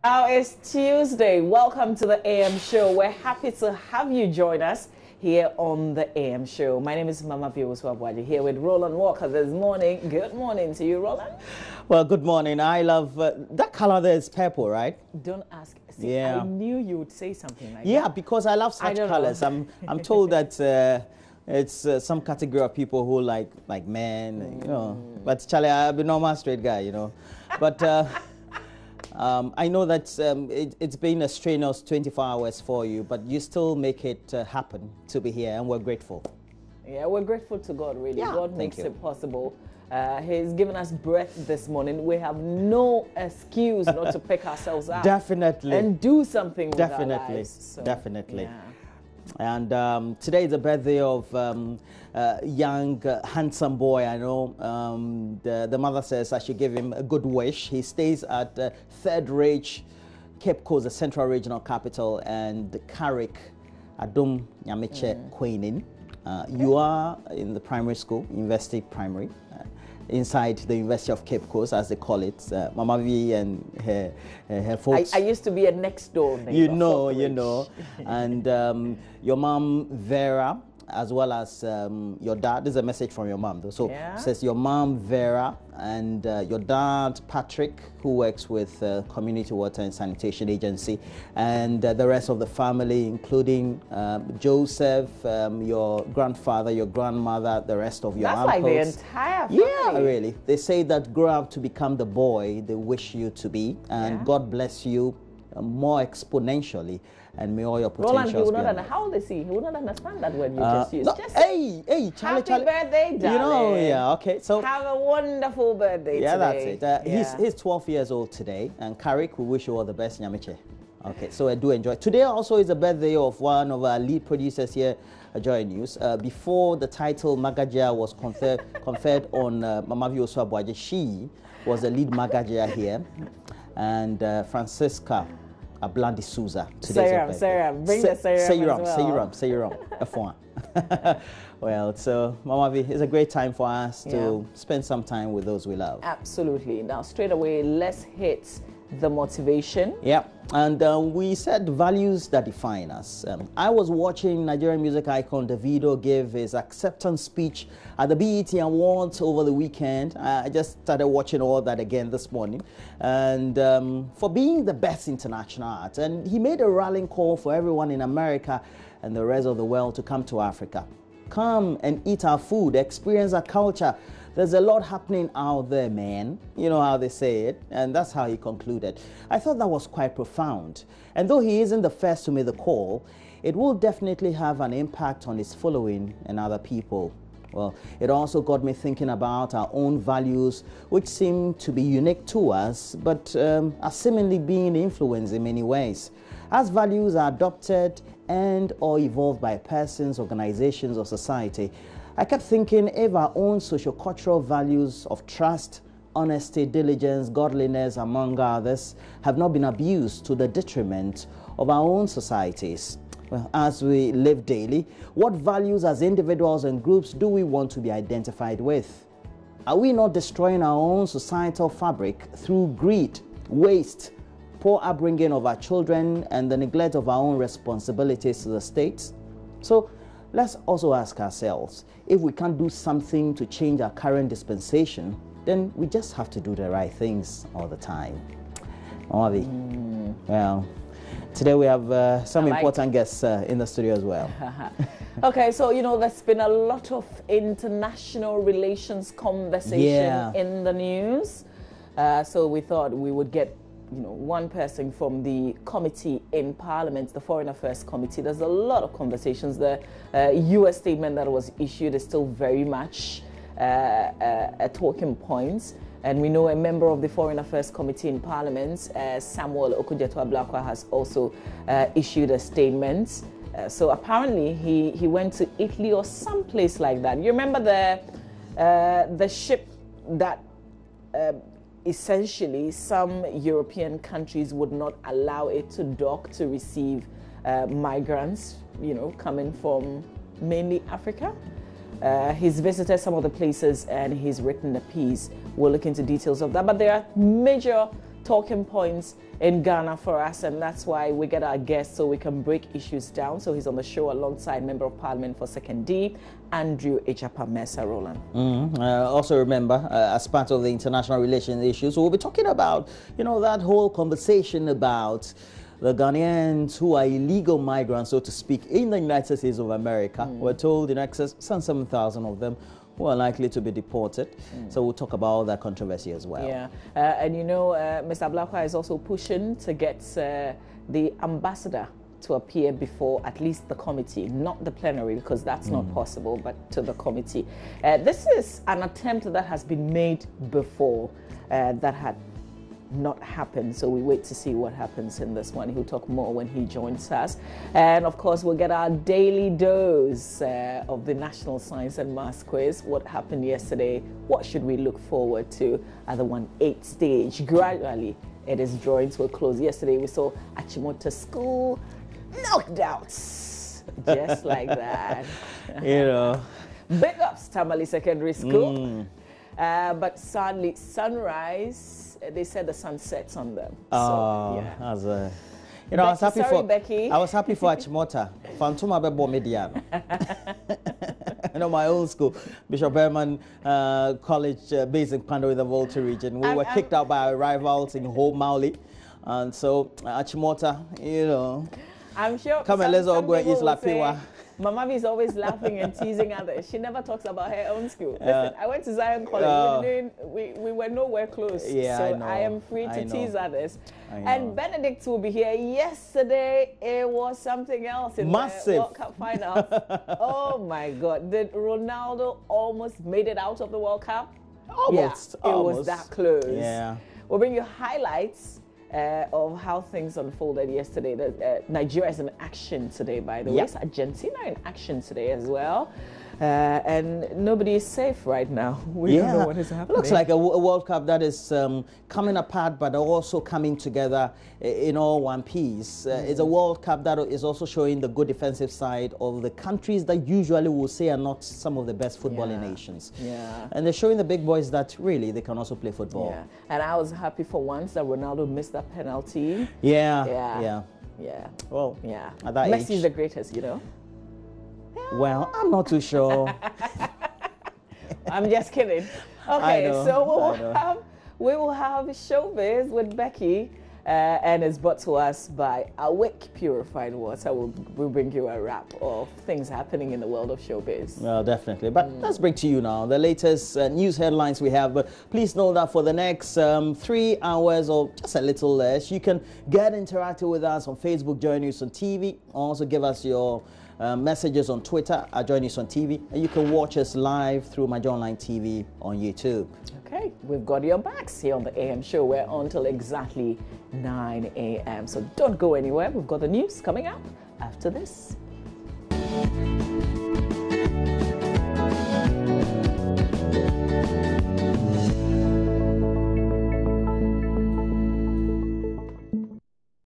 Now it's Tuesday. Welcome to the AM show. We're happy to have you join us here on the AM show. My name is Mama Bioswabwaji here with Roland Walker this morning. Good morning to you, Roland. Well, good morning. I love that color there is purple, right? Don't ask. See, yeah. I knew you would say something like that. Yeah, because I love such colors. I'm told that it's some category of people who like men, you know. But Charlie, I'm a normal straight guy, you know. But I know that it's been a strenuous 24 hours for you, but you still make it happen to be here, and we're grateful. Yeah, we're grateful to God, really. Yeah, God makes it possible. He's given us breath this morning. We have no excuse not to pick ourselves up. Definitely. And do something with our lives. So, Definitely. Yeah. And today is the birthday of young, handsome boy. I know the mother says I should give him a good wish. He stays at Third Ridge, Cape Coast, the Central Regional Capital, and Carrick, Adum Nyamiche Queenin. You are in the primary school, University Primary, inside the University of Cape Coast, as they call it. Mama V and her folks. I used to be a next door neighbor. You know. And your mom, Vera, as well as your dad. This is a message from your mom, though. So it says your mom, Vera, and your dad, Patrick, who works with Community Water and Sanitation Agency, and the rest of the family, including Joseph, your grandfather, your grandmother, the rest of your uncles. That's like the entire family. Yeah, really. They say that grow up to become the boy they wish you to be, and God bless you more exponentially, and may all your potentials Roland, he will not how old is he? He will not understand that word you just used. No, just hey, Charlie, happy birthday, darling. You know, yeah, okay. So have a wonderful birthday today. That's it. He's 12 years old today, and Carrick, we wish you all the best, Nyamiche. Okay, so I do enjoy. Today also is the birthday of one of our lead producers here at JoyNews. Before the title Magagia was conferred on Mama Bioswabwaji, she was the lead Magagia here, and Francisca Ablandi Souza. Serum. Bring the serum. Serum. F1. Well, so Mama V, it's a great time for us to spend some time with those we love. Absolutely. Now, straight away, let's hit the motivation. Yeah, and we said values that define us. I was watching Nigerian music icon Davido give his acceptance speech at the BET Awards over the weekend. I just started watching all that again this morning, and for being the best international art. And he made a rallying call for everyone in America and the rest of the world to come to Africa. Come and eat our food, experience our culture. There's a lot happening out there, man. You know how they say it. And that's how he concluded. I thought that was quite profound. And though he isn't the first to make the call, it will definitely have an impact on his following and other people. Well, it also got me thinking about our own values, which seem to be unique to us, but are seemingly being influenced in many ways. As values are adopted and or evolved by persons, organizations, or society, I kept thinking if our own socio-cultural values of trust, honesty, diligence, godliness, among others, have not been abused to the detriment of our own societies. Well, as we live daily, what values as individuals and groups do we want to be identified with? Are we not destroying our own societal fabric through greed, waste, poor upbringing of our children, and the neglect of our own responsibilities to the state? So let's also ask ourselves, if we can't do something to change our current dispensation, then we just have to do the right things all the time. Mavi, well, today we have some important guests in the studio as well. Okay, so, you know, there's been a lot of international relations conversation in the news. So we thought we would get one person from the committee in Parliament, the Foreign Affairs Committee. There's a lot of conversations. The U.S. statement that was issued is still very much a talking point. And we know a member of the Foreign Affairs Committee in Parliament, Samuel Okudzeto-Ablakwa, has also issued a statement. So apparently he went to Italy or someplace like that. You remember the ship that essentially some European countries would not allow it to dock to receive migrants, coming from mainly Africa. He's visited some of the places and he's written a piece. We'll look into details of that. But there are major talking points in Ghana for us, and that's why we get our guests so we can break issues down. So he's on the show alongside Member of Parliament for 2nd D, Andrew Ejapa Mesa Roland. Also remember, as part of the international relations issues, we'll be talking about, that whole conversation about the Ghanaians who are illegal migrants, so to speak, in the United States of America. We're told in excess some 7,000 of them who are likely to be deported. So we'll talk about that controversy as well. Yeah, and Mr. Blakwa is also pushing to get the ambassador to appear before at least the committee, not the plenary, because that's not possible, but to the committee. This is an attempt that has been made before that had not happened, so we wait to see what happens in this one. He'll talk more when he joins us, and of course we'll get our daily dose of the National Science and Maths Quiz. What happened yesterday? What should we look forward to at the 1/8 stage? Gradually it is drawing to a close. Yesterday we saw Achimota School knocked out just like that. Big ups Tamale Secondary School. But sadly, Sunrise, they said the sun sets on them. So, yeah. I was happy for Becky. I was happy for Achimota. Fantuma Bebo Mediano. My old school, Bishop Berman College, based in Pando in the Volta region. We were kicked out by our rivals in Ho Mauli. And so, Achimota, I'm sure. Come and let's all go and eat Lapiwa. Mama is always laughing and teasing others. She never talks about her own school. Listen, I went to Zion College. We were nowhere close. Yeah, so I am free to tease others. And Benedict will be here. Yesterday, it was something else in Massive. the World Cup final. Oh, my God. Did Ronaldo almost made it out of the World Cup? Almost. Yeah, it was that close. Yeah. We'll bring you highlights of how things unfolded yesterday. Nigeria is in action today, by the way. It's Argentina in action today as well. And nobody is safe right now. We don't know what is happening. Looks like a World Cup that is coming apart, but also coming together in all one piece. It's a World Cup that is also showing the good defensive side of the countries that usually we'll say are not some of the best footballing nations. Yeah. And they're showing the big boys that really they can also play football. Yeah. And I was happy for once that Ronaldo missed that penalty. Yeah. Well, at that Messi's age, the greatest, Well, I'm not too sure. I'm just kidding. Okay, so we will have Showbiz with Becky, and it's brought to us by Awake Purified Water. We'll bring you a wrap of things happening in the world of showbiz. Well, definitely. But let's bring to you now the latest news headlines we have. But please know that for the next 3 hours or just a little less, you can get interactive with us on Facebook, JoyNews on TV. Also give us your messages on Twitter at JoyNews on TV, and you can watch us live through my Online TV on YouTube. Okay, we've got your backs here on the AM show. We're on till exactly 9 a.m. So don't go anywhere. We've got the news coming up after this.